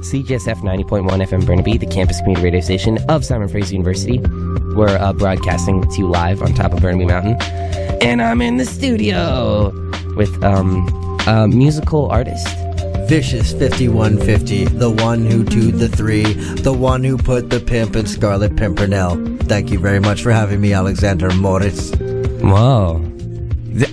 CJSF 90.1 FM Burnaby, the campus community radio station of Simon Fraser University. We're broadcasting to you live on top of Burnaby Mountain. And I'm in the studio with a musical artist. Vicious 5150, the one who toed the three, the one who put the pimp in Scarlet Pimpernel. Thank you very much for having me, Alexander Moritz. Whoa.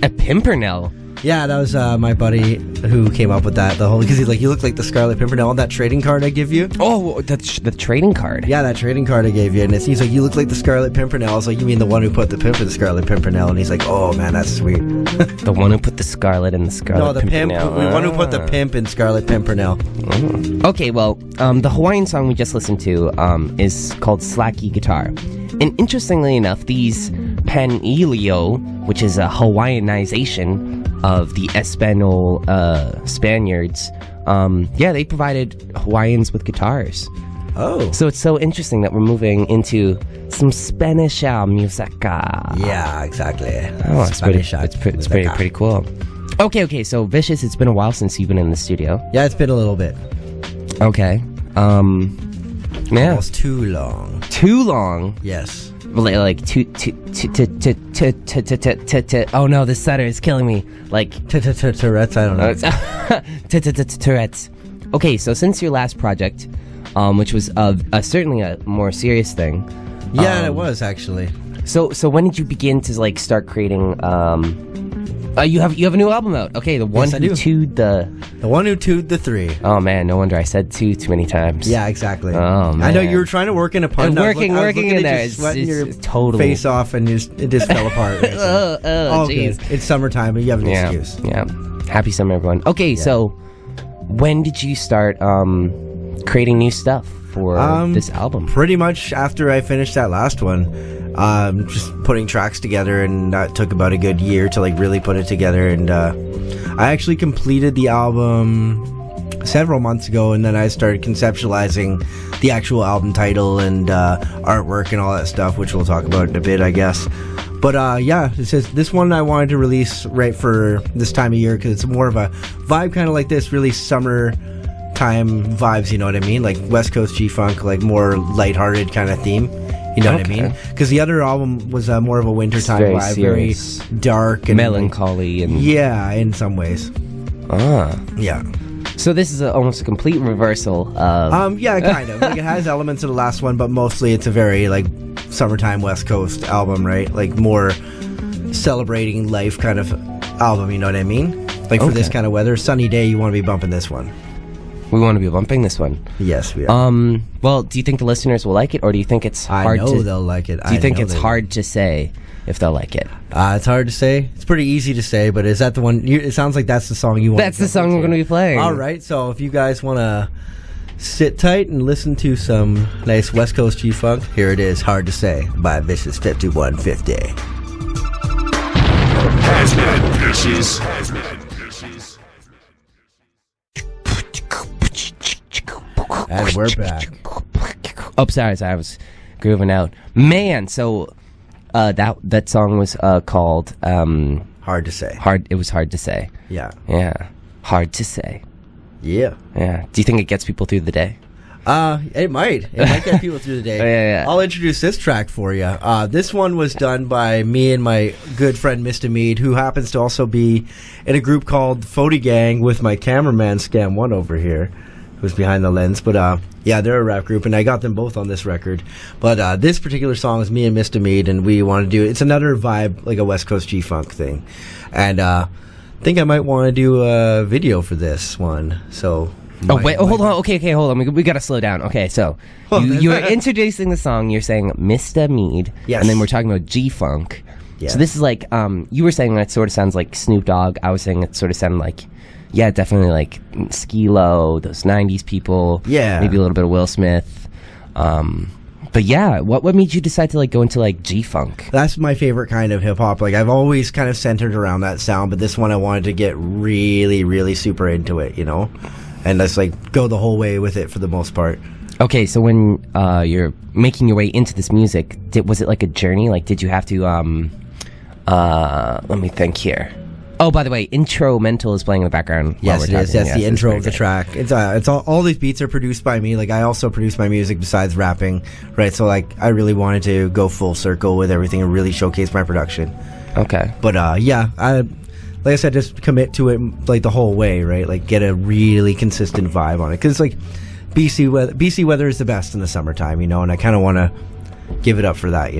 A Pimpernel? Yeah, that was my buddy who came up with that. Because he's like, you look like the Scarlet Pimpernel on that trading card I give you. Oh, that's the trading card. Yeah, that trading card I gave you. And he's like, you look like the Scarlet Pimpernel. I was like, you mean the one who put the pimp in the Scarlet Pimpernel? And he's like, oh man, that's sweet. The one who put the Scarlet in the Scarlet Pimpernel. No, the one who put the pimp in Scarlet Pimpernel. Okay, well, the Hawaiian song we just listened to is called Slacky Guitar. And interestingly enough, these Panilio, which is a Hawaiianization of the Espanol Spaniards, they provided Hawaiians with guitars. Oh. So it's so interesting that we're moving into some Spanish music. Yeah, exactly. Oh, it's pretty cool. Okay, so Vicious, it's been a while since you've been in the studio. Yeah, it's been a little bit. Okay. Yeah. Almost too long. Too long? Yes. Like oh no, this stutter is killing me. Like Tourette's, I don't know. Tourette's. Okay, so since your last project, which was certainly a more serious thing. Yeah, it was actually. So when did you begin to like start creating? You have a new album out. Okay, the one who toed the one who toed the three. Oh man, no wonder I said too many times. Yeah, exactly. Oh man, I know you were trying to work in a pun. Working in there. Sweating your totally face off, and it just fell apart. Right? Oh, jeez. It's summertime, but you have an excuse. Yeah. Happy summer, everyone. Okay, so when did you start creating new stuff for this album? Pretty much after I finished that last one. Just putting tracks together, and that took about a good year to like really put it together. And I actually completed the album several months ago, and then I started conceptualizing the actual album title and artwork and all that stuff, which we'll talk about in a bit, I guess. But this one I wanted to release right for this time of year because it's more of a vibe, kind of like this, really summer time vibes, you know what I mean? Like West Coast G-Funk, like more lighthearted kind of theme. You know what I mean? Because the other album was more of a wintertime vibe, serious. Very dark and melancholy, and in some ways. Yeah. So this is almost a complete reversal of. Kind of. Like it has elements of the last one, but mostly it's a very like summertime West Coast album, right? Like more celebrating life kind of album. You know what I mean? Like for this kind of weather, sunny day, you want to be bumping this one. We want to be bumping this one. Yes, we are. Well, do you think the listeners will like it, or do you think it's hard to... I know they'll like it. Do you think it's hard to say if they'll like it? It's hard to say. It's pretty easy to say, but is that the one... it sounds like that's the song you want. That's the song we're going to be playing. All right, so if you guys want to sit tight and listen to some nice West Coast G-Funk, here it is, Hard to Say, by Vicious 5150. Hazmat Vicious. And we're back. Oh, sorry, I was grooving out. Man, so that song was called Hard to Say. It was hard to say. Yeah. Yeah. Hard to say. Yeah. Yeah. Do you think it gets people through the day? It might. It might get people through the day. Yeah. I'll introduce this track for you. This one was done by me and my good friend Mr. Mead, who happens to also be in a group called Fody Gang with my cameraman Scam One over here, who's behind the lens. But they're a rap group, and I got them both on this record. But this particular song is me and Mr. Mead, and we want to do it's another vibe, like a West Coast G-Funk thing. And I think I might want to do a video for this one. So hold on. Okay, hold on. We got to slow down. Okay, so you were introducing the song. You're saying Mr. Mead, yes, and then we're talking about G-Funk. Yes. So this is like you were saying that sort of sounds like Snoop Dogg. I was saying it sort of sounded like. Yeah, definitely like Skee-Lo, those 90s people. Yeah. Maybe a little bit of Will Smith. But yeah, what made you decide to like go into like G-Funk? That's my favorite kind of hip-hop. Like I've always kind of centered around that sound, but this one I wanted to get really, really super into it, you know? And just like go the whole way with it for the most part. Okay, so when you're making your way into this music, was it like a journey? Like did you have to, let me think here. Oh, by the way, Instrumental is playing in the background. Yes, while it we're is. talking. That's the Yes, intro very of the great. track. It's all these beats are produced by me. Like I also produce my music besides rapping, right? So like I really wanted to go full circle with everything and really showcase my production. Okay. But yeah, like I said, just commit to it like the whole way, right? Like get a really consistent vibe on it, because like BC weather is the best in the summertime, and I kind of want to give it up for that,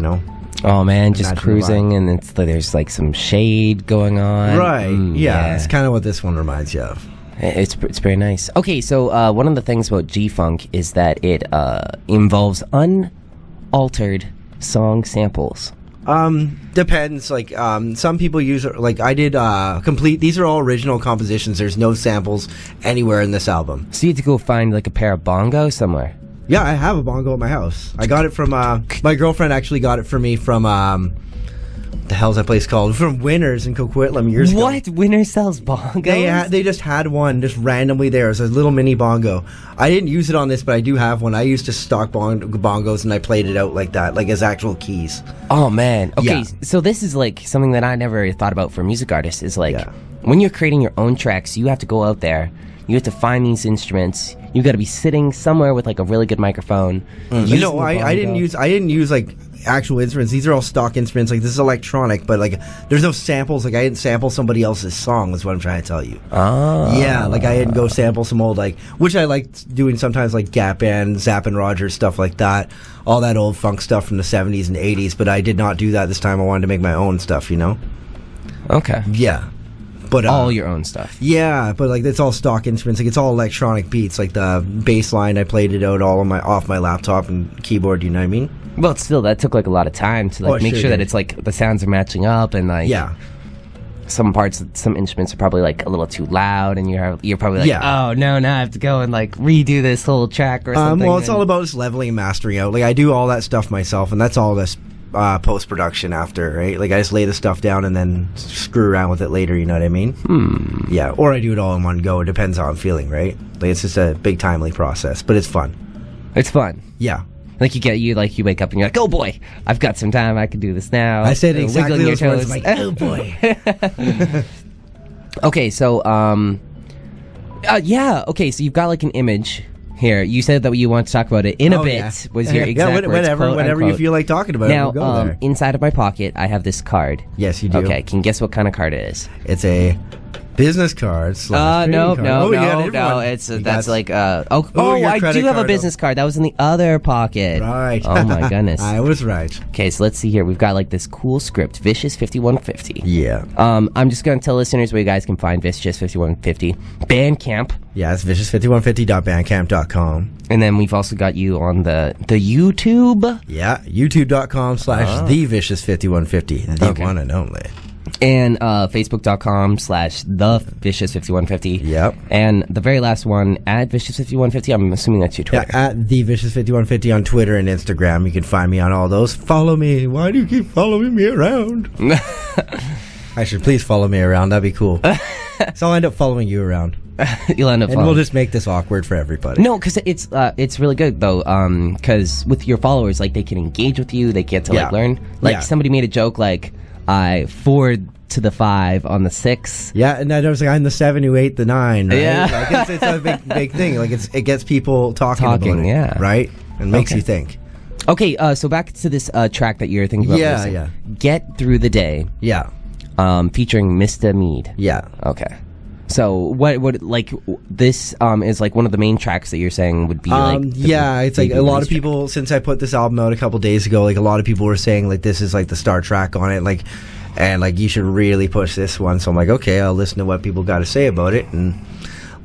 Oh man, just Imagine cruising, and there's like some shade going on. Right? Yeah, it's kind of what this one reminds you of. It's very nice. Okay, so one of the things about G-Funk is that it involves unaltered song samples. Depends. Like some people use like I did complete. These are all original compositions. There's no samples anywhere in this album. So you had to go find like a pair of bongos somewhere. Yeah, I have a bongo at my house. I got it from my girlfriend. Actually, got it for me from the hell's that place called? From Winners in Coquitlam years ago. What? Winner sells bongos? They just had one just randomly there. It's a little mini bongo. I didn't use it on this, but I do have one. I used to stock bongos and I played it out like that, like as actual keys. Oh man. Okay, Yeah. so this is like something that I never thought about for music artists is like Yeah. when you're creating your own tracks, you have to go out there. You have to find these instruments. You got to be sitting somewhere with like a really good microphone. using the I didn't use like actual instruments. These are all stock instruments. Like this is electronic, but like there's no samples. Like I didn't sample somebody else's song. Is what I'm trying to tell you. Oh. Yeah, like I didn't go sample some old which I liked doing sometimes, like Gap Band, Zapp and Rogers, stuff like that. All that old funk stuff from the 70s and 80s. But I did not do that this time. I wanted to make my own stuff. Okay. Yeah. But All your own stuff. yeah, but like it's all stock instruments. Like it's all electronic beats. Like the bass line, I played it out all on off my laptop and keyboard. You know what I mean? Well, still, that took like a lot of time to like Oh, it make sure sure that did. it's like the sounds are matching up and like Yeah. some instruments are probably like a little too loud and you're probably like, Yeah. oh no, now I have to go and like redo this whole track or something. Well, it's and- all about just leveling and mastering out. Like I do all that stuff myself, and that's all this post production after, right? Like I just lay the stuff down and then screw around with it later. You know what I mean? Yeah, or I do it all in one go. It depends how I'm feeling, right? Like it's just a big timely process, but it's fun. It's fun. Yeah. Like you wake up and you're like, oh boy, I've got some time. I can do this now. I said Wiggling exactly your those words. toes. I'm like, oh boy. Okay, so yeah. Okay, so you've got like an image here. You said that you want to talk about it in a Oh, bit. yeah. Was your exact words, whenever quote, you unquote. feel like talking about Now, it, we'll go there. inside of my pocket, I have this card. Yes, you do. Okay, can you guess what kind of card it is? It's a business card. / trading No, card. Oh, you got a no. different one. It's You that's got- like your I credit do have a card, business card. That was in the other pocket. Right. Oh my goodness. I was right. Okay, so let's see here. We've got like this cool script, Vicious 5150. Yeah. I'm just gonna tell listeners where you guys can find Vicious 5150 Bandcamp, Yeah, it's vicious5150.bandcamp.com. and then we've also got you on the YouTube Yeah, youtube.com / thevicious5150. The Okay. one and only. and Facebook.com / the Vicious 5150. Yep. And the very last one at Vicious 5150. I'm assuming that's your Yeah, Twitter. at thevicious5150 on Twitter and Instagram. You can find me on all those. Follow me. Why do you keep following me around? Actually, please follow me around. That'd be cool. So I'll end up following you around. You'll end up And following. we'll just make this awkward for everybody. No, because it's really good though. Because with your followers, like they can engage with you, they get to like Yeah. learn. Like Yeah. somebody made a joke like I 4 to the 5 on the 6. Yeah, and I was like, I'm the 7 who ate the 9. Right? Yeah. Like it's a big thing. Like it gets people talking about it. yeah. Right? And makes Okay. you think. Okay, so back to this track that you're thinking about. Yeah, releasing. yeah. Get Through the Day, Yeah. featuring Mr. Mead. Yeah. Okay. So what like this is like one of the main tracks that you're saying would be like yeah, it's like debut a lot release of people, since I put this album out a couple days ago, like a lot of people were saying like this is like the star track on it, like, and like you should really push this one. So I'm like, okay, I'll listen to what people got to say about it, and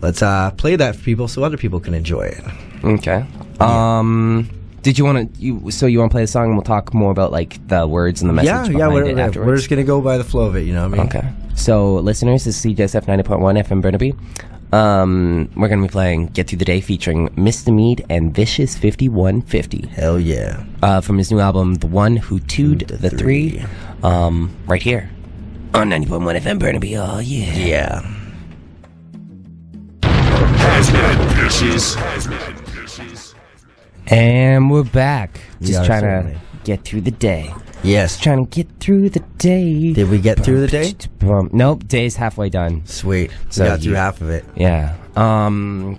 let's play that for people so other people can enjoy it. Okay. Did you want to you want to play the song and we'll talk more about like the words and the message behind it afterwards? we're just gonna go by the flow of it, you know what I mean? Okay. So, listeners, this is CJSF 90.1 FM Burnaby. We're going to be playing Get Through the Day featuring Mr. Mead and Vicious 5150. Hell yeah. From his new album, The One Who Two'd the Three. Right here on 90.1 FM Burnaby. Oh, yeah. Yeah. Hazmat bitches. And we're back. We Just are trying certainly. to get through the day. Yes. Trying to get through the day. Did we get through the day? Nope, day's halfway done. Sweet. So We got through half of it. Yeah.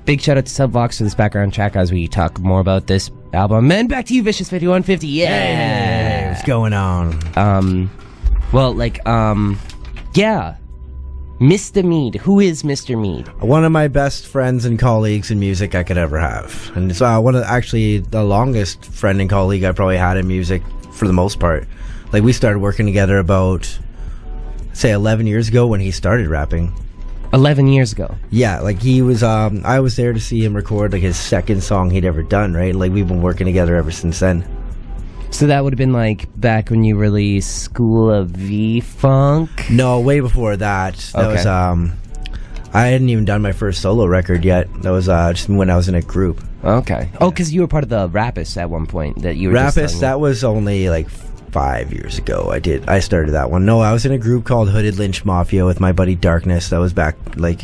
Big shout out to Subvox for this background track as we talk more about this album. And back to you, Vicious 5150. Hey, Yeah. what's going on? Well, like, yeah. Mr. Mead. Who is Mr. Mead? One of my best friends and colleagues in music I could ever have. And it's actually the longest friend and colleague I probably had in music for the most part. Like, we started working together about, say, 11 years ago when he started rapping. 11 years ago. Yeah, like he was, I was there to see him record like his second song he'd ever done, right? Like, we've been working together ever since then. So that would have been like back when you released School of V-Funk? No, way before that. That was, I hadn't even done my first solo record yet. That was just when I was in a group. Okay. Oh, because you were part of the Rapist at one point. That you were Rapist, that was only like 5 years ago. I started that one. No, I was in a group called Hooded Lynch Mafia with my buddy Darkness. That was back like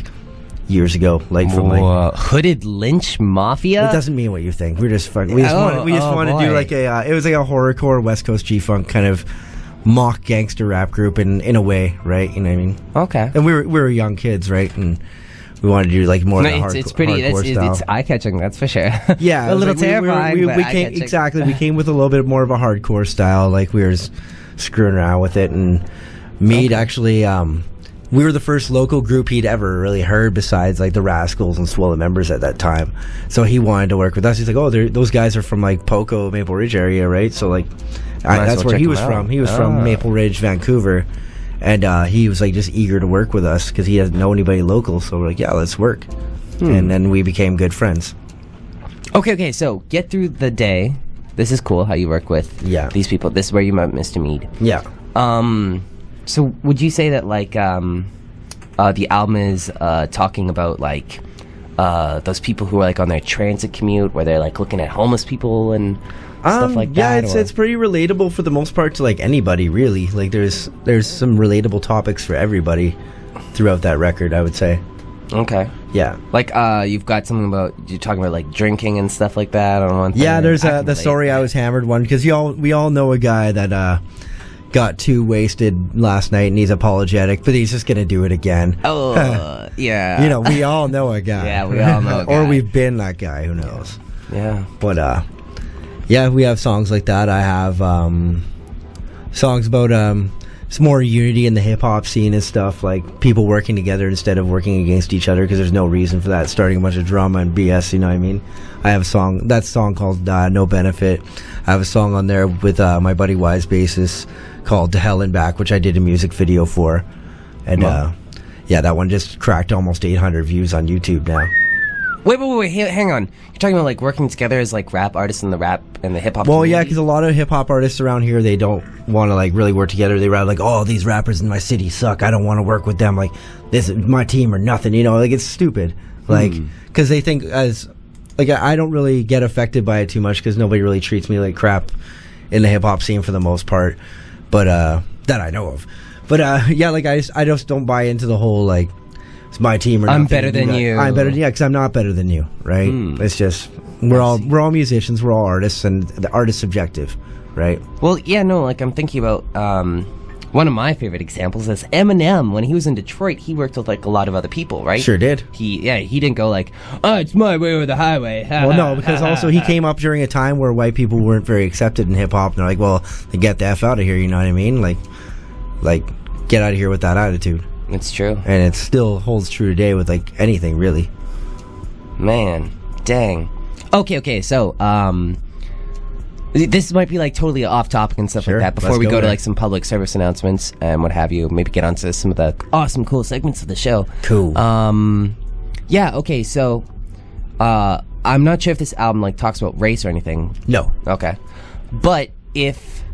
years ago. Like from like Hooded Lynch Mafia? It doesn't mean what you think. We're just fun. We just want to do like a. It was like a horrorcore West Coast G-funk kind of mock gangster rap group in a way, right? You know what I mean? Okay. And we were young kids, right? And we wanted to do like more it's pretty. It's eye catching. That's for sure. Yeah, a little like terrifying. We came exactly. We came with a little bit more of a hardcore style. Like, we were just screwing around with it. And Mead actually, we were the first local group he'd ever really heard besides like the Rascals and Swollen Members at that time. So he wanted to work with us. He's like, oh, those guys are from like Poco, Maple Ridge area, right? So like, that's where he was from. He was from Maple Ridge, Vancouver. And he was like just eager to work with us because he doesn't know anybody local. So we're like, yeah, let's work. And then we became good friends. Okay. So get through the day. This is cool how you work with these people. This is where you met Mr. Mead. Yeah. So would you say that like the album is talking about like those people who are like on their transit commute where they're like looking at homeless people and stuff like that? Yeah, it's pretty relatable for the most part to like anybody, really. Like there's some relatable topics for everybody throughout that record, I would say. Okay. Yeah. Like you've got something about, you're talking about like drinking and stuff like that on one thing. Yeah, there's the Sorry I Was Hammered one, because we all know a guy that got too wasted last night and he's apologetic, but he's just gonna do it again. Oh, yeah. You know, we all know a guy. Yeah, we all know a guy. Or we've been that guy, who knows. Yeah. But yeah, we have songs like that. I have songs about some more unity in the hip-hop scene and stuff, like people working together instead of working against each other, because there's no reason for that, starting a bunch of drama and BS, you know what I mean? I have a song called No Benefit. I have a song on there with my buddy Wise Basis called To Hell and Back, which I did a music video for. And yeah, that one just cracked almost 800 views on YouTube now. Wait, hang on. You're talking about like working together as like rap artists in the rap and the hip hop community? Yeah, because a lot of hip hop artists around here, they don't want to like really work together. They rather like, oh, these rappers in my city suck, I don't want to work with them. Like, this is my team or nothing, you know? Like, it's stupid. Like, because they think as like I don't really get affected by it too much because nobody really treats me like crap in the hip hop scene for the most part. But that I know of. But yeah, like I just don't buy into the whole like, it's my team or I'm nothing. better than you. I'm better, yeah, because I'm not better than you, right? It's just we're all musicians, we're all artists, and the art is subjective, right? Well, yeah, no, like I'm thinking about one of my favorite examples is Eminem. When he was in Detroit, he worked with like a lot of other people, right? Sure did. He didn't go like, oh, it's my way or the highway. Well, no, because also he came up during a time where white people weren't very accepted in hip hop, and they're like, well, get the F out of here, you know what I mean? Like get out of here with that attitude. It's true. And it still holds true today with like anything, really. Man, dang. Okay, so this might be like totally off topic and stuff like that before we go to like some public service announcements and what have you. Maybe get onto some of the awesome, cool segments of the show. Cool. Yeah, okay, so I'm not sure if this album like talks about race or anything. No. Okay. But if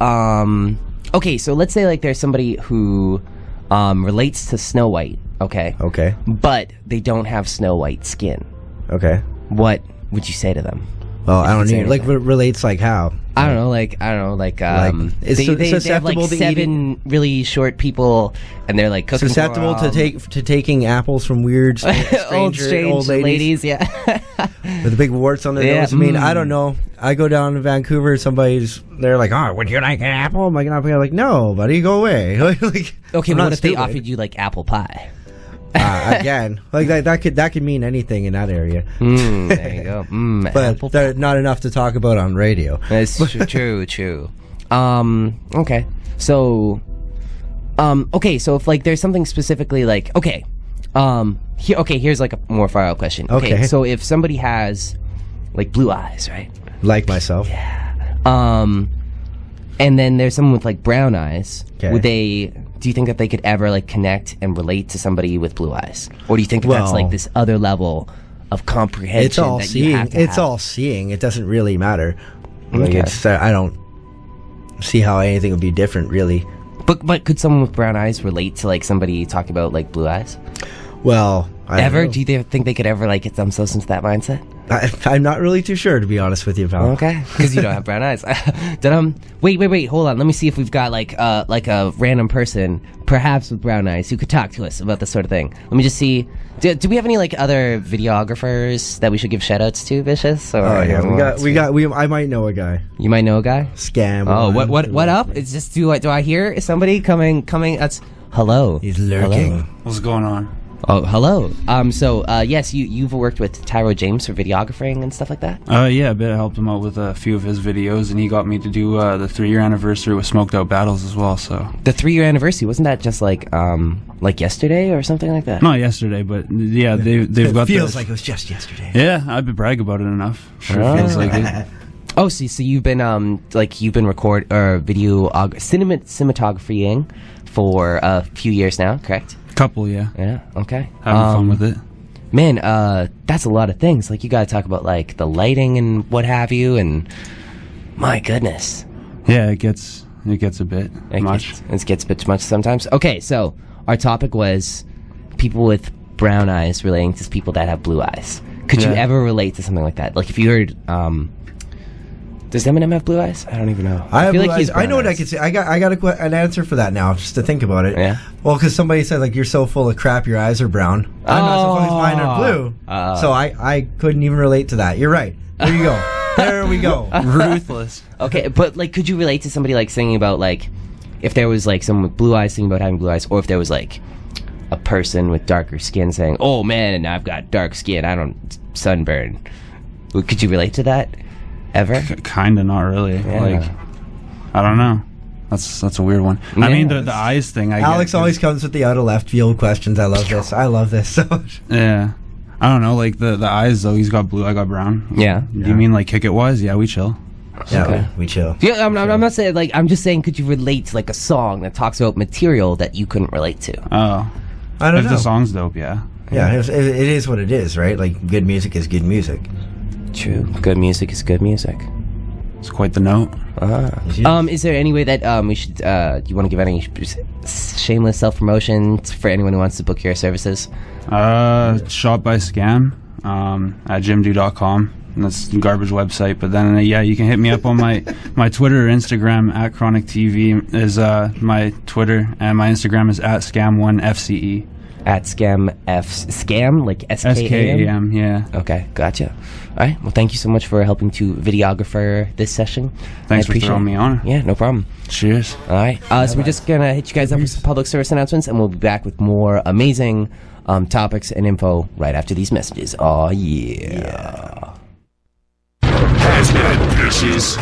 okay, so let's say like there's somebody who relates to Snow White, okay? Okay. But they don't have Snow White skin. Okay. What would you say to them? Well, I don't say need like anything. relates like how. I don't know, like it's they have susceptible like to 7 really short people, and they're like cooking susceptible for, to taking apples from weird old ladies, yeah. with the big warts on their Yeah, nose. I mean, I don't know. I go down to Vancouver, they're like, "Oh, would you like an apple?" I'm like, "No, buddy, go away." Like, Okay, I'm what not if they stupid. offered you like apple pie? Again, like that could mean anything in that area. There you go. But Apple they're not enough to talk about on radio. That's true. Okay. So, so if like there's something specifically like, here's like a more far out question. Okay. So if somebody has like blue eyes, right? Like myself. And then there's someone with like brown eyes. Okay. Do you think that they could ever like connect and relate to somebody with blue eyes? Or do you think that that's Well, like this other level of comprehension It's all that you seeing. have to It's have? all seeing. It doesn't really matter. Like Okay. it's, I don't see how anything would be different, really. But could someone with brown eyes relate to like somebody talking about like blue eyes? Well, I don't Ever? know. Do you think they could ever like get themselves into that mindset? I'm not really too sure, to be honest with you, pal. Okay, because you don't have brown eyes. Wait, hold on. Let me see if we've got like a random person, perhaps with brown eyes, who could talk to us about this sort of thing. Let me just see. Do we have any like other videographers that we should give shout outs to, Vicious? Or, Oh yeah, I might know a guy. You might know a guy. Scam. Oh, one. what up? It's just do I hear somebody coming? That's hello. He's lurking. Hello. What's going on? Oh, hello. Yes, you've worked with Tyro James for videographing and stuff like that? Yeah, a bit. I helped him out with a few of his videos, and he got me to do the 3-year anniversary with Smoked Out Battles as well. So The 3-year anniversary, wasn't that just like yesterday or something like that? not yesterday, but yeah, they've It got. feels like it was just yesterday. Yeah, I've been brag about it enough. Sure Oh. feels like it. Oh, so you've been cinematographying for a few years now, correct? Couple, yeah. Yeah. Okay. Having fun with it. Man, that's a lot of things. Like you got to talk about like the lighting and what have you, and my goodness, Yeah, it gets a bit much. It gets a bit too much sometimes. Okay, so our topic was people with brown eyes relating to people that have blue eyes. Could you Yeah. ever relate to something like that? Like if you heard, does Eminem have blue eyes? I don't even know. I have feel blue like he's eyes. I know brown what I eyes. could say. I got an answer for that now, just to think about it. Yeah? Well, because somebody said like you're so full of crap, your eyes are brown. I'm not so full, mine are blue. So I couldn't even relate to that. You're right. There you go. There we go. Ruthless. Okay, but like, could you relate to somebody like singing about like, if there was like someone with blue eyes singing about having blue eyes, or if there was like a person with darker skin saying, "Oh man, I've got dark skin, I don't sunburn." Could you relate to that ever? Kinda, not really. Yeah. Like, I don't know. That's a weird one. I Yeah. mean, the eyes thing. Alex always comes with the out of left field questions. I love this. I love this so much. Yeah. I don't know. Like the eyes though. He's got blue. I got brown. Yeah. Do you mean like kick it wise? Yeah, we chill. Yeah, Okay. we chill. Yeah, I'm not saying like, I'm just saying, could you relate to like a song that talks about material that you couldn't relate to? Oh, I don't if know. the song's dope, yeah. Yeah, it is what it is, right? Like good music is good music. True. Good music is good music. It's quite the note. Is there any way that we should? Do you want to give any shameless self promotion for anyone who wants to book your services? Shot by Scam at jimdo.com. And that's the garbage website. But then, yeah, you can hit me up on my Twitter or Instagram at Chronic TV is my Twitter, and my Instagram is at Scam1FCE. At scam like SKAM? SKAM, yeah. Okay, gotcha. All right. Well, thank you so much for helping to videographer this session. Thanks I for appreciate throwing it. me on. Yeah, no problem. Cheers. All right. So we're just gonna hit you guys up with some public service announcements, and we'll be back with more amazing topics and info right after these messages. Oh yeah. Hazmat bitches.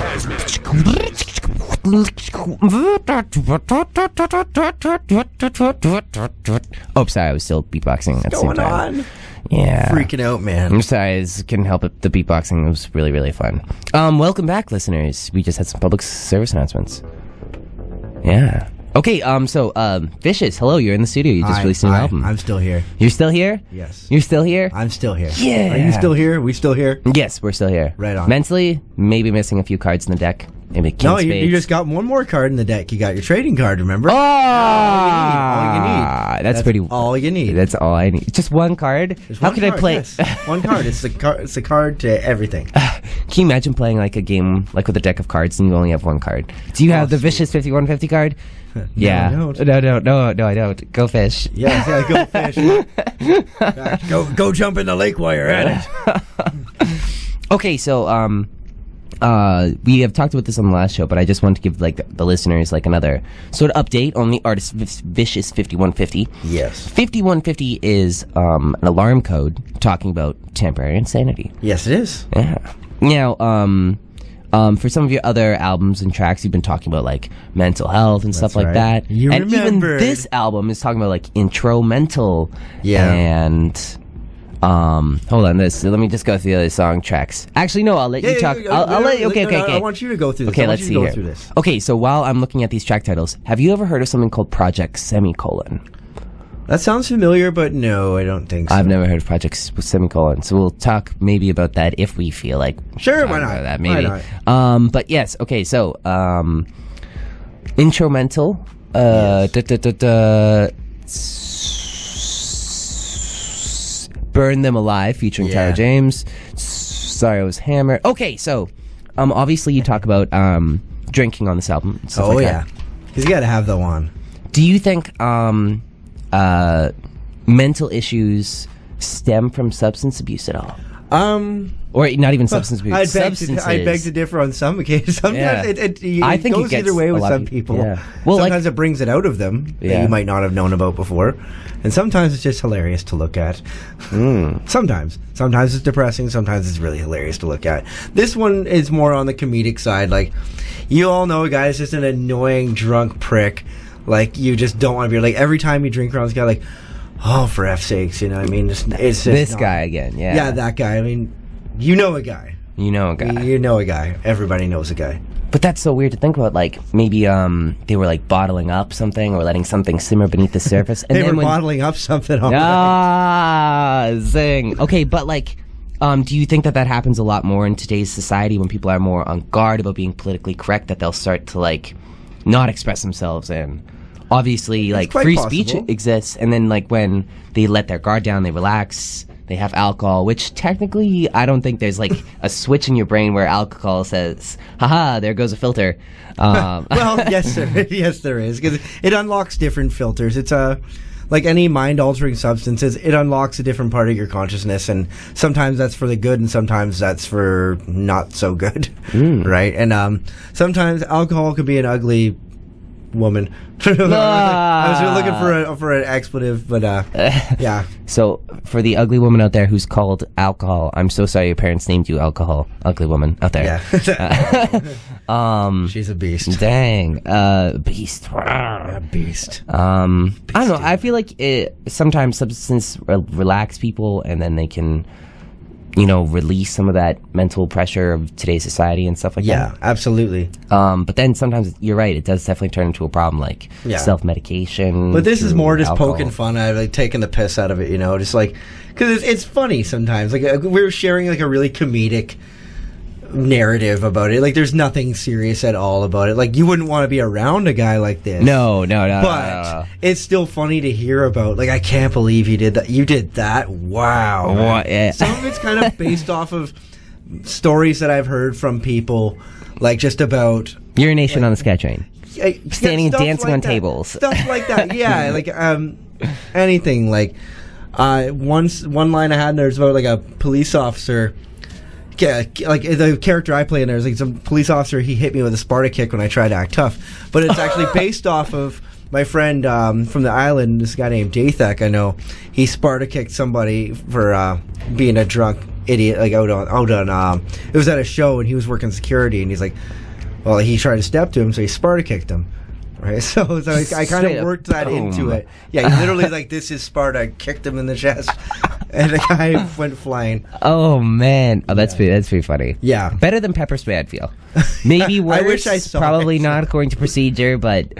Oh, sorry, I was still beatboxing at the same Going time. on? Yeah. Freaking out, man. I'm sorry, this couldn't help it. The beatboxing was really, really fun. Welcome back, listeners. We just had some public service announcements. Yeah. Okay, Vicious, hello, you're in the studio. You just released a new album. I'm still here. You're still here? Yes. You're still here? I'm still here. Yeah. Are you still here? We still here? Yes, we're still here. Right on. Mentally, maybe missing a few cards in the deck. maybe king No, spades. you just got one more card in the deck. You got your trading card, remember? Oh, all you need. That's pretty. all you need. That's all I need. Just one card. Just How one can I card, play? yes. One card. It's the card to everything. Can you imagine playing like a game like with a deck of cards and you only have one card? Do you have the vicious 5150 card? Yeah. I don't. No, I don't. Go fish. Yeah, go fish. go jump in the lake while you're at it. Okay, so we have talked about this on the last show, but I just want to give like the listeners like another sort of update on the artist Vicious 5150. Yes. 5150 is an alarm code talking about temporary insanity. Yes, it is. Yeah. Now, for some of your other albums and tracks, you've been talking about like mental health and stuff like right. that. You and remembered. even this album is talking about like instrumental. Yeah. And hold on, let me just go through the other song tracks. Actually, no, I'll let you talk. I'll let you. Okay. I want you to go through this. Okay, I want let's you see to go here. through this. Okay, so while I'm looking at these track titles, have you ever heard of something called Project Semicolon? That sounds familiar, but no, I don't think so. I've never heard of Project Semicolon, so we'll talk maybe about that if we feel like Sure, talking why not? about that, maybe. Why not? But yes, okay, so instrumental. Burn Them Alive featuring Yeah. Tyler James. Sorry, I was hammered. Okay, so obviously you talk about drinking on this album. And stuff Oh like yeah, that. because you got to have the one. Do you think mental issues stem from substance abuse at all? Or not even substance abuse. I beg to differ on some occasions. Sometimes Yeah. I think it goes gets either way a with lot of some people- people. yeah. Well, like- sometimes it brings it out of them Yeah. that you might not have known about before, and sometimes it's just hilarious to look at. Sometimes it's depressing. Sometimes it's really hilarious to look at. This one is more on the comedic side. Like, you all know a guy is just an annoying drunk prick. Like, you just don't want to be like, every time you drink around this guy, like, oh, for F's sakes, you know what I mean? It's just This not- guy again, yeah. Yeah, that guy. I mean, you know a guy. You know a guy. You know a guy. Everybody knows a guy. But that's so weird to think about. Like, maybe they were like bottling up something or letting something simmer beneath the surface. And They then were bottling up something. All zing. Okay, but like, do you think that happens a lot more in today's society when people are more on guard about being politically correct, that they'll start to like not express themselves? And obviously, like, quite free possible. speech exists, and then like when they let their guard down, they relax. They have alcohol, which technically I don't think there's like a switch in your brain where alcohol says, haha, there goes a filter. Well, yes, sir. Yes, there is, because it unlocks different filters. It's like any mind-altering substances, it unlocks a different part of your consciousness, and sometimes that's for the good, and sometimes that's for not so good, right? And sometimes alcohol could be an ugly woman. I was looking for an expletive, but yeah. So, for the ugly woman out there who's called alcohol, I'm so sorry your parents named you alcohol. Ugly woman out there. Yeah. She's a beast. Dang. Beast. A beast. I don't know. I feel like sometimes substance relax people, and then they can, release some of that mental pressure of today's society and stuff like that. Yeah, absolutely. But then sometimes you're right. It does definitely turn into a problem, like self-medication. But this is through more just alcohol. poking fun at it, like taking the piss out of it, just like, because it's funny sometimes. Like, we're sharing like a really comedic narrative about it. Like, there's nothing serious at all about it. Like, you wouldn't want to be around a guy like this. No. But it's still funny to hear about. Like, I can't believe you did that. You did that. Wow. What? Yeah. Some of it's kind of based off of stories that I've heard from people, like just about Urination on the sky train. Standing and stuff dancing like on that. tables. Stuff like that. Yeah, like anything. Like one line I had in there was about like a police officer. Yeah, like the character I play in there is like some police officer. He hit me with a Sparta kick when I tried to act tough, but it's actually based off of my friend from the island. This guy named Dathek, I know. He Sparta kicked somebody for being a drunk idiot. Like out on it was at a show, and he was working security, and he's like, well, he tried to step to him, so he Sparta kicked him. Right, so I kind of worked that into it. Yeah, he literally like, this is Sparta, kicked him in the chest, and the guy went flying. Oh man, that's pretty funny. Yeah, better than pepper spray, I'd feel. Maybe worse. I wish I saw probably it. not according to procedure, but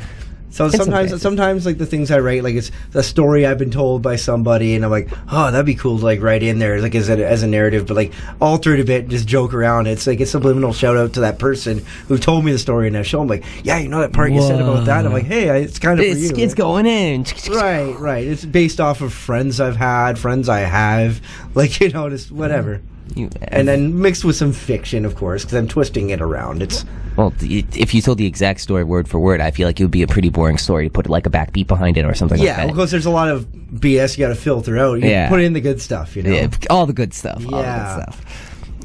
So In some cases. sometimes like the things I write, like it's the story I've been told by somebody, and I'm like, oh, that'd be cool to like write in there, like as a narrative, but like alter it a bit, just joke around. It's like a subliminal shout out to that person who told me the story, and I show them like, yeah, you know that part you said about that. I'm like, hey, it's kind of for you. It's going in. Right. It's based off of friends I've had, friends I have, like just whatever. And then mixed with some fiction, of course, because I'm twisting it around. It's if you told the exact story word for word, I feel like it would be a pretty boring story. Put like a backbeat behind it or something like that. Yeah, because there's a lot of BS you got to filter out. You put in the good stuff, Yeah, all the good stuff. Yeah. All the good stuff.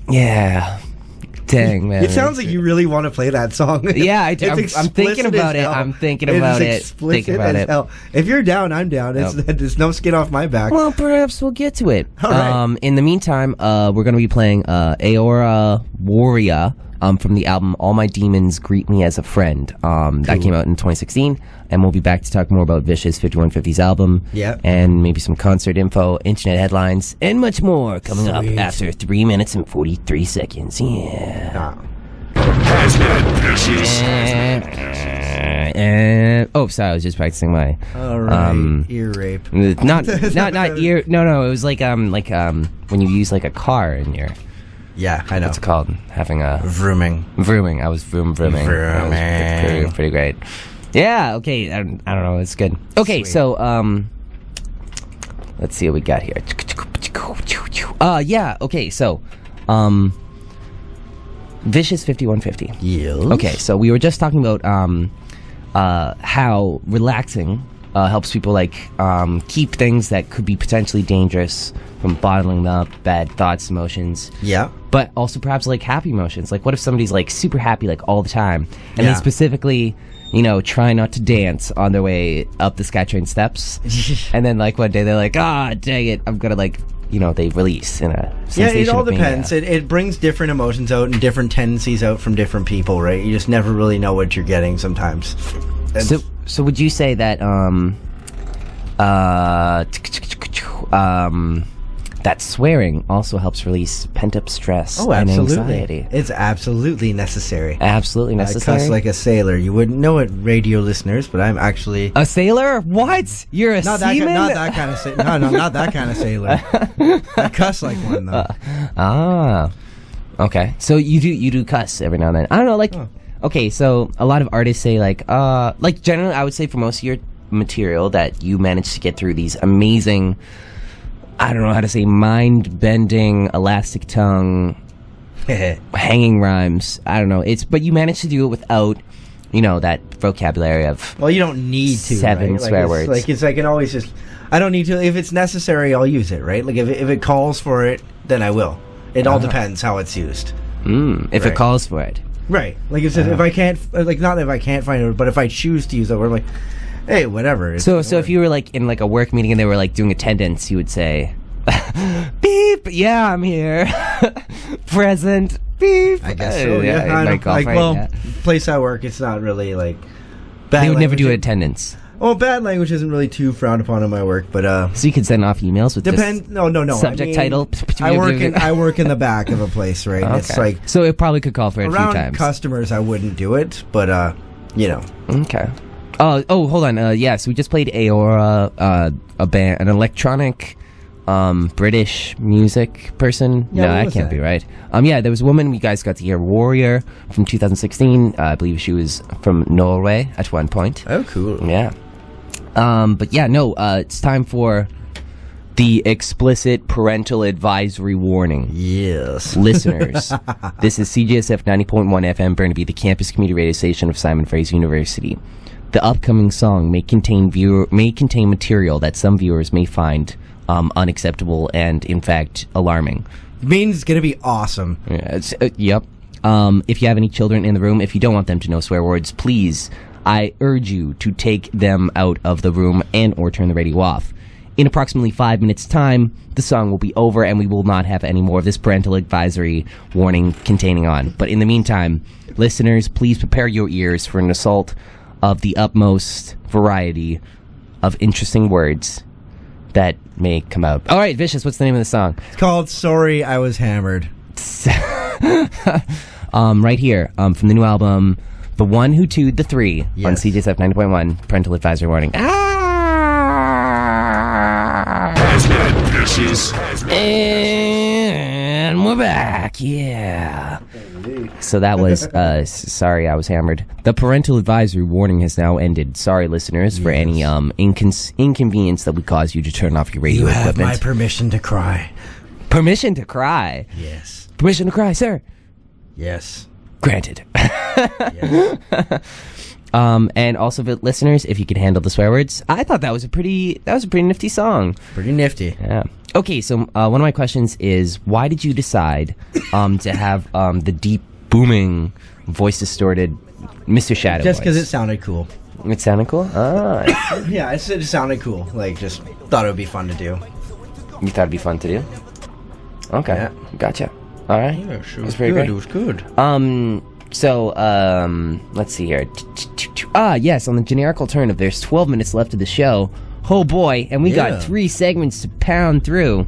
Yeah. Dang, man. It sounds like you really want to play that song. Yeah, I do. I'm thinking about it. I'm thinking about it. Thinking about it. Hell. If you're down, I'm down. There's no skin off my back. Well, perhaps we'll get to it. All right. In the meantime, we're going to be playing Aora Warrior from the album All My Demons Greet Me as a Friend. That came out in 2016. And we'll be back to talk more about Vicious 5150's album. Yeah. And maybe some concert info, internet headlines, and much more coming up after 3 minutes and 43 seconds. Yeah. Sorry, I was just practicing my all right, ear rape. Not ear. No, it was like when you use like a car in your. Yeah, I know. What's it called? Having a vrooming. I was vrooming. That was pretty great. Yeah. Okay. I don't know. It's good. Okay. Sweet. So let's see what we got here. Yeah. Okay. So Vicious 5150. Yes. Okay. So we were just talking about how relaxing helps people like keep things that could be potentially dangerous from bottling up, bad thoughts, emotions. Yeah. But also perhaps like happy emotions. Like what if somebody's like super happy like all the time, and then specifically, try not to dance on their way up the SkyTrain steps, and then like one day they're like, dang it, I'm gonna like. They release in a sensation. Yeah, it all of depends. It brings different emotions out and different tendencies out from different people, right? You just never really know what you're getting sometimes. So would you say that that swearing also helps release pent-up stress and anxiety? It's absolutely necessary. Absolutely necessary. I cuss like a sailor. You wouldn't know it, radio listeners, but I'm actually a sailor. What? You're a seaman? Not that kind of sailor. No, not that kind of sailor. I cuss like one though. Okay. So you do cuss every now and then. I don't know. Like, okay. So a lot of artists say like generally, I would say for most of your material that you manage to get through these amazing. I don't know how to say mind-bending, elastic tongue, hanging rhymes. I don't know. But you manage to do it without, that vocabulary of. Well, you don't need to. 7 swear words. I can always just. I don't need to. If it's necessary, I'll use it. Right. Like if it calls for it, then I will. It all depends how it's used. If it calls for it. Right. Like if I can't, not if I can't find it, but if I choose to use that word, like. Hey, whatever. So if you were like in like a work meeting and they were like doing attendance, you would say, "Beep, yeah, I'm here, present, beep." I guess so. Yeah, place I work, it's not really like bad. They would never do attendance. Oh, bad language isn't really too frowned upon in my work, but so you can send off emails with no subject title. I work in the back of a place, right? Okay. It's like so it probably could call for it a few times. Around customers, I wouldn't do it, but Okay. Hold on. So we just played Aora, a band, an electronic, British music person. Yeah, no, that can't be right. There was a woman we guys got to hear, Warrior, from 2016. I believe she was from Norway at one point. Oh, cool. Yeah. It's time for the explicit parental advisory warning. Yes. Listeners, this is CJSF 90.1 FM Burnaby, the campus community radio station of Simon Fraser University. The upcoming song may contain material that some viewers may find unacceptable and, in fact, alarming. It means it's going to be awesome. Yeah, yep. If you have any children in the room, if you don't want them to know swear words, please, I urge you to take them out of the room and or turn the radio off. In approximately 5 minutes' time, the song will be over and we will not have any more of this parental advisory warning containing on. But in the meantime, listeners, please prepare your ears for an assault of the utmost variety of interesting words that may come out. All right, Vicious, what's the name of the song? It's called Sorry I Was Hammered. Right here, from the new album The one who tooed the 3 on Yes. CJSF 90.1. Parental advisory warning. Hazmat, bitches. And we're back. Yeah. So that was, sorry, I was hammered. The parental advisory warning has now ended. Sorry, listeners, for any inconvenience that would cause you to turn off your radio You have equipment. my permission to cry. Permission to cry. Yes. Permission to cry, sir. Yes. Granted. Yes. And also, listeners, if you could handle the swear words, I thought that was a pretty nifty song. Pretty nifty. Yeah. Okay, so one of my questions is, why did you decide to have the deep, booming, voice distorted Mr. Shadow Just because voice? it sounded cool. It sounded cool? Ah. Yeah, it sounded cool. Like, just thought it would be fun to do. You thought it'd be fun to do? Okay. Yeah. Gotcha. All right. Yeah, sure. That's pretty great. It was good. So, let's see here. Yes, on the generic alternative, there's 12 minutes left of the show. Oh boy, and we got 3 segments to pound through.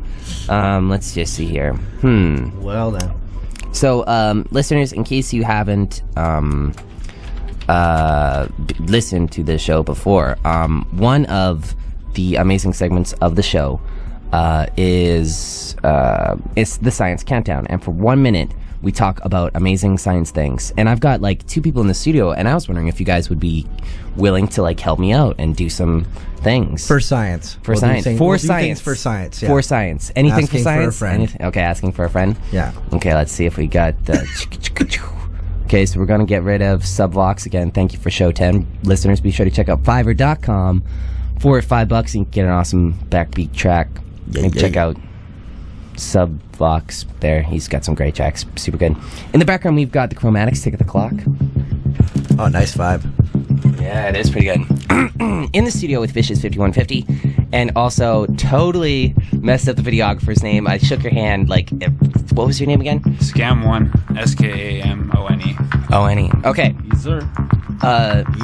Let's just see here. Well then. So, listeners, in case you haven't listened to the show before, one of the amazing segments of the show is the Science Countdown, and for 1 minute we talk about amazing science things. And I've got like 2 people in the studio, and I was wondering if you guys would be willing to like help me out and do some things For science. for science. We'll For do science. things for science. Yeah. For science. Anything Asking for for a science? friend. Okay, asking for a friend. Yeah. Okay, let's see if we got. Okay, so we're gonna get rid of Subvox again. Thank you for show 10, listeners. Be sure to check out Fiverr.com. For $5, you can get an awesome backbeat track. Maybe check out Subvox there. He's got some great tracks. Super good. In the background, we've got the Chromatics Tick at the Clock. Oh, nice vibe. Yeah, it is pretty good. In the studio with Vicious 5150, and also totally messed up the videographer's name. I shook your hand like, what was your name again? Scam1, SKAMONE. O-N-E. Okay. Yes, sir.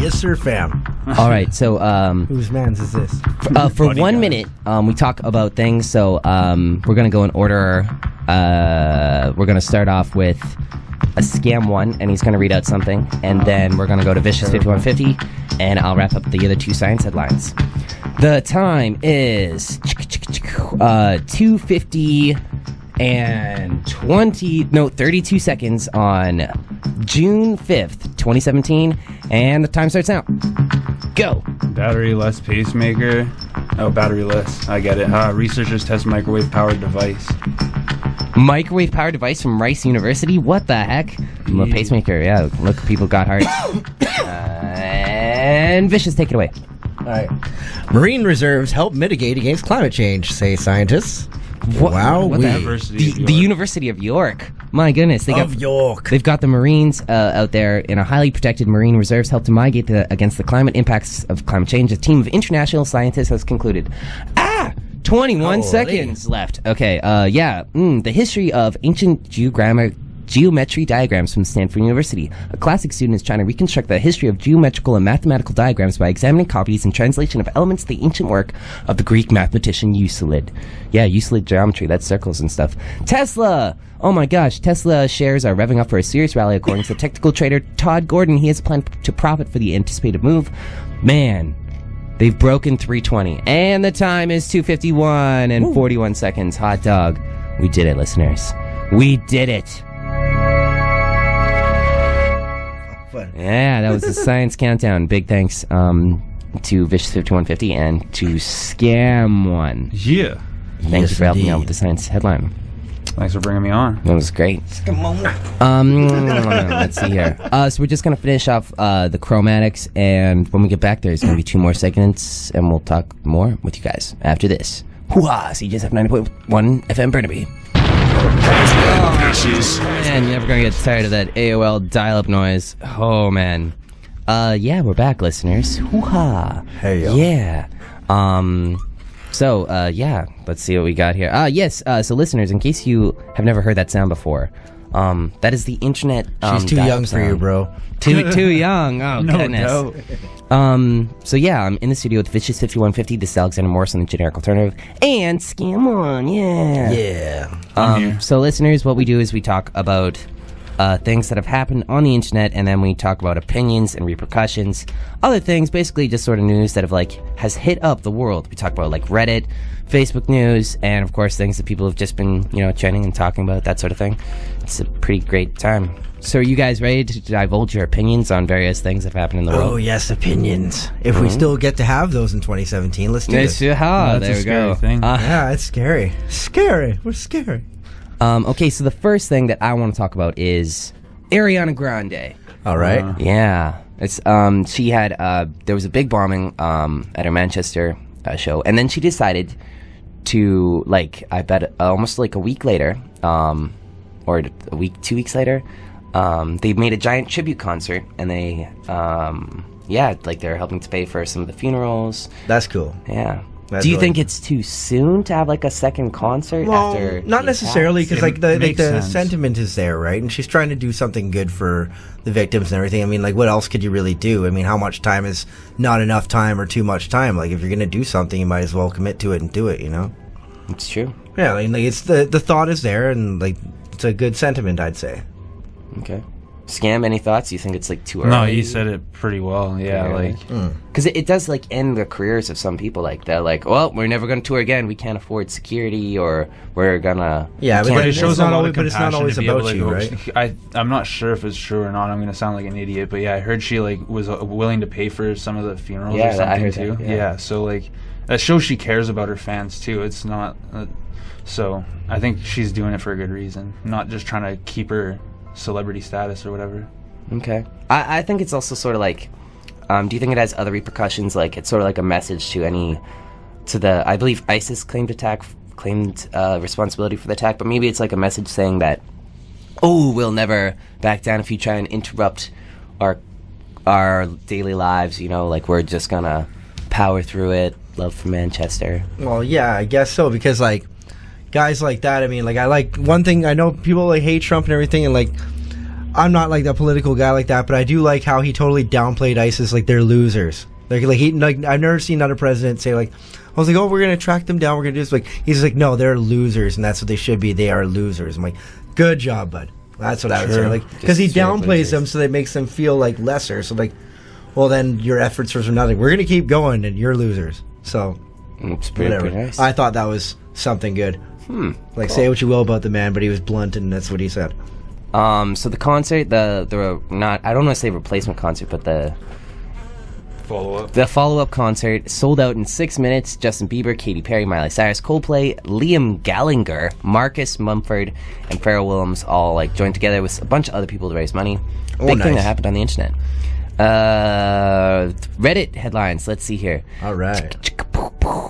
Yes, sir, fam. All right. So, Whose man's is this? for 1 minute, we talk about things. So, we're gonna go in order. We're gonna start off with a Scam 1, and he's gonna read out something, and then we're gonna go to Vicious 5150, and I'll wrap up the other 2 science headlines. The time is 2:50 and 32 seconds on June 5th, 2017, and the time starts now. Go. Battery-less pacemaker. Oh, battery-less. I get it. Researchers test microwave-powered device. Microwave powered device from Rice University? What the heck? I'm a pacemaker, yeah. Look, people got hearts. And Vicious, take it away. All right. Marine reserves help mitigate against climate change, say scientists. Wow. What the- University of The York. University of York. My goodness. Of York. They've got the Marines out there in a highly protected Marine reserves help to mitigate against the climate impacts of climate change. A team of international scientists has concluded. 21 Holy. seconds left. Okay, the history of ancient geometry diagrams from Stanford University. A classic student is trying to reconstruct the history of geometrical and mathematical diagrams by examining copies and translation of elements of the ancient work of the Greek mathematician Euclid. Yeah, Euclid geometry, that's circles and stuff. Tesla! Oh my gosh, Tesla shares are revving up for a serious rally according to technical trader Todd Gordon. He has a plan to profit for the anticipated move. Man, they've broken 320. And the time is 2:51 and 41 seconds. Hot dog. We did it, listeners. We did it. Fun. Yeah, that was the Science Countdown. Big thanks to Vicious 5150 and to Scam1. Yeah. Thank Yes, you for helping indeed. out with the science headline. Thanks for bringing me on. That was great. Let's see here. So we're just going to finish off the chromatics, and when we get back, there's going to be 2 more segments, and we'll talk more with you guys after this. Hoo-ha! CJSF 90.1 FM Burnaby. Bitches. Man, you're never going to get tired of that AOL dial-up noise. Oh, man. Yeah, we're back, listeners. Hoo-ha! Hey, yo. Yeah. Let's see what we got here. So listeners, in case you have never heard that sound before, that is the internet. She's too dial-up young for you, sound. bro. Too young. Oh, No goodness. doubt. I'm in the studio with Vicious 5150, this is Alexander Morrison, the generic alternative, and Scam1, yeah. Yeah. I'm here. So listeners, what we do is we talk about things that have happened on the internet, and then we talk about opinions and repercussions, other things, basically just sort of news that has hit up the world. We talk about Reddit, Facebook news, and of course things that people have just been trending and talking about, that sort of thing. It's a pretty great time. So are you guys ready to divulge your opinions on various things that have happened in the world? Oh yes, opinions. If we still get to have those in 2017, let's do it. There we go. Thing. Yeah, it's scary. Scary. We're scary. Okay, so the first thing that I want to talk about is Ariana Grande. All right. Yeah, it's she had there was a big bombing at her Manchester show, and then she decided to I bet almost a week later, or a week, 2 weeks later, they made a giant tribute concert, and they they're helping to pay for some of the funerals. That's cool. Yeah. That's Do you really think it's too soon to have a second concert after? Not necessarily, because the sense. sentiment is there, right? And she's trying to do something good for the victims and everything. I mean, what else could you really do? I mean, how much time is not enough time or too much time? If you're gonna do something, you might as well commit to it and do it. It's true. Yeah, I mean, it's the thought is there, and it's a good sentiment, I'd say. Okay. Scam, any thoughts? You think it's too early? No, you said it pretty well. Yeah, because it does end the careers of some people. They're well, we're never going to tour again. We can't afford security, or we're gonna. Yeah, but it shows not a lot always, of but it's not compassion always to be about able to you, go- right? I'm not sure if it's true or not. I'm going to sound like an idiot, but yeah, I heard she was willing to pay for some of the funerals or something I heard too. that, yeah. So that shows she cares about her fans too. It's not. So I think she's doing it for a good reason, not just trying to keep her celebrity status or whatever. Okay. I think it's also sort of do you think it has other repercussions? It's sort of a message to I believe ISIS claimed responsibility for the attack, but maybe it's a message saying that, we'll never back down if you try and interrupt our daily lives, we're just gonna power through it. Love for Manchester. Well, yeah, I guess so, because guys like that, I mean, I one thing, I know people hate Trump and everything, and I'm not a political guy like that, but I do like how he totally downplayed ISIS, they're losers. I've never seen another president say I was we're gonna track them down, we're gonna do this. He's no, they're losers, and that's what they should be. They are losers. I'm good job, bud. That's what I would say. Because he downplays them, so that makes them feel lesser. So well, then your efforts are for nothing. We're gonna keep going, and you're losers. So it's pretty nice. I thought that was something good. Cool. Say what you will about the man, but he was blunt, and that's what he said. So the concert, the not, I don't want to say replacement concert, but the follow-up concert sold out in 6 minutes. Justin Bieber, Katy Perry, Miley Cyrus, Coldplay, Liam Gallagher, Marcus Mumford, and Pharrell Williams all joined together with a bunch of other people to raise money. Big thing that happened on the internet. Reddit headlines. Let's see here. All right.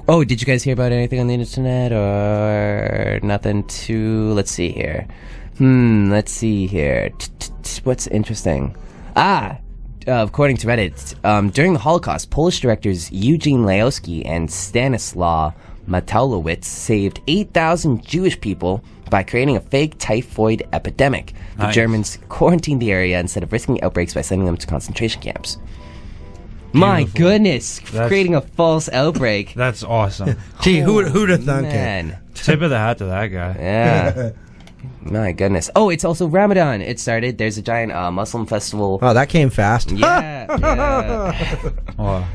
Oh, did you guys hear about anything on the internet or nothing? Let's see here. Let's see here. What's interesting? According to Reddit, during the Holocaust, Polish directors Eugene Laoski and Stanislaw Matalowicz saved 8,000 Jewish people by creating a fake typhoid epidemic. The Germans quarantined the area instead of risking outbreaks by sending them to concentration camps. My goodness, creating a false outbreak. That's awesome. Gee, who'd have thunk Man. it? Tip of the hat to that guy. Yeah. My goodness. Oh, it's also Ramadan. It started. There's a giant Muslim festival. Oh, that came fast. Yeah. Wow.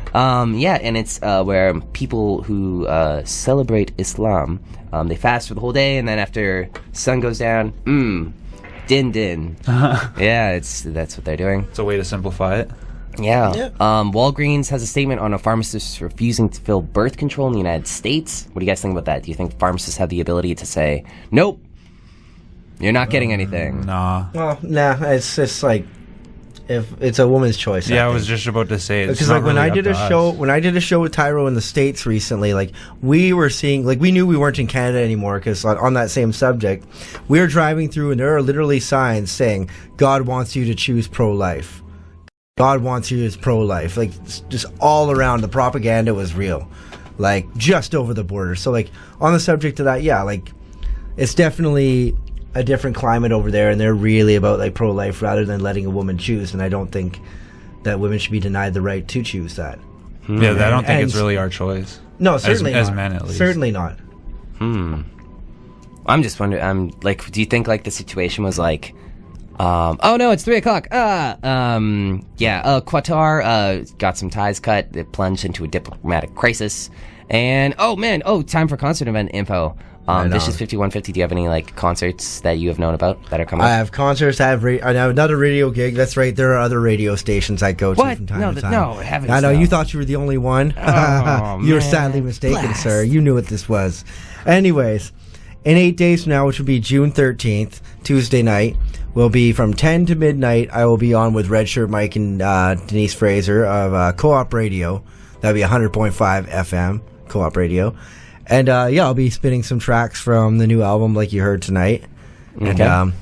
Yeah, and it's where people who celebrate Islam, they fast for the whole day, and then after sun goes down, din din. Yeah, that's what they're doing. It's a way to simplify it. Yeah. Walgreens has a statement on a pharmacist refusing to fill birth control in the United States. What do you guys think about that? Do you think pharmacists have the ability to say, nope, you're not getting anything? Nah. Well, nah, it's just if it's a woman's choice. Yeah, I was just about to say it's because not when really I did up a to show us. when I did a show with Tyro in the States recently, we were seeing we knew we weren't in Canada anymore because on that same subject, we were driving through and there are literally signs saying God wants you to choose pro-life. God wants you as pro-life. Just all around, the propaganda was real. Just over the border. So on the subject of that, yeah, it's definitely a different climate over there, and they're really about pro-life rather than letting a woman choose. And I don't think that women should be denied the right to choose that. Yeah, I don't think it's really our choice. No, certainly as not. men at least. Certainly not. I'm just wondering. Do you think the situation was Oh no, it's 3 o'clock. Qatar got some ties cut. It plunged into a diplomatic crisis. And time for concert event info. Vicious 5150. Do you have any like concerts that you have known about that are coming? I have concerts. I have another radio gig. That's right. There are other radio stations I go to from time to time. No, heavens. I know no. you thought you were the only one. Oh, you were man. sadly mistaken, Blast. sir. You knew what this was. Anyways, in 8 days from now, which will be June 13th, Tuesday night, will be from 10 to midnight. I will be on with Red Shirt Mike and Denise Fraser of Co-op Radio. That'll be 100.5 FM Co-op Radio. And I'll be spinning some tracks from the new album like you heard tonight. Okay. And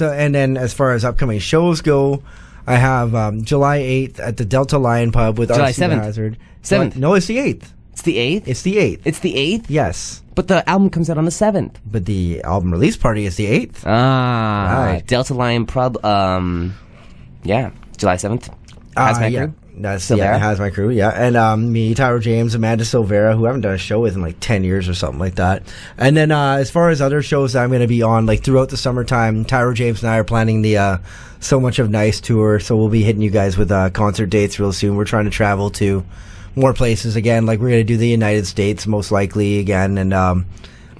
and then as far as upcoming shows go, I have July 8th at the Delta Lion Pub with July RC 7th. Hazard. 7th. No, it's the 8th. It's the 8th? It's the 8th. It's the 8th? Yes. But the album comes out on the 7th. But the album release party is the 8th. Right. Delta Lion Pub, July 7th. Has my crew. That's Silvera. It has my crew, yeah. And me, Tyro James, Amanda Silvera, who I haven't done a show with in like 10 years or something like that. And then as far as other shows that I'm going to be on, like throughout the summertime, Tyro James and I are planning the So Much of Nice tour, so we'll be hitting you guys with concert dates real soon. We're trying to travel to more places again, like we're going to do the United States most likely again, and of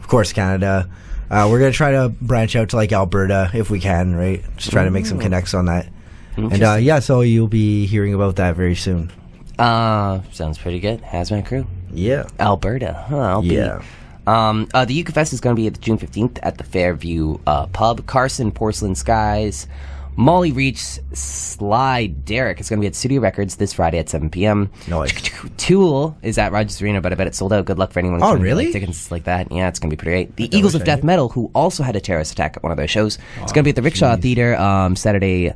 course Canada. We're going to try to branch out to like Alberta if we can, right? Just try to make some connects on that. And so you'll be hearing about that very soon. Sounds pretty good. Hazmat Crew. Yeah. Alberta. Huh, Yeah. The Yucca Fest is going to be at June 15th at the Fairview Pub. Carson, Porcelain Skies, Molly Reach, Sly Derek is going to be at Studio Records this Friday at 7 p.m. Nice. Tool is at Rogers Arena, but I bet it's sold out. Good luck for anyone. Oh, trying to really? get, like, tickets like that. Yeah, it's going to be pretty great. The Eagles of Death Metal, who also had a terrorist attack at one of their shows, it's going to be at the Rickshaw Theater Saturday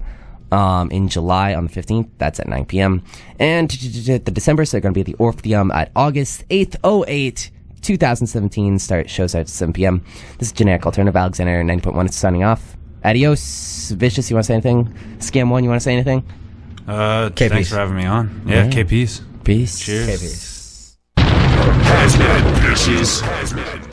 in July on the 15th. That's at 9 p.m. And the December, so they're going to be at the Orpheum at August 8th, 2017. Shows out at 7 p.m. This is Generic Alternative. Alexander 90.1 is signing off. Adios. Vicious, you want to say anything? Scam 1, you want to say anything? Thanks for having me on. Yeah, K-Peace. Peace. Cheers. Okay, peace. Hazmat bitches.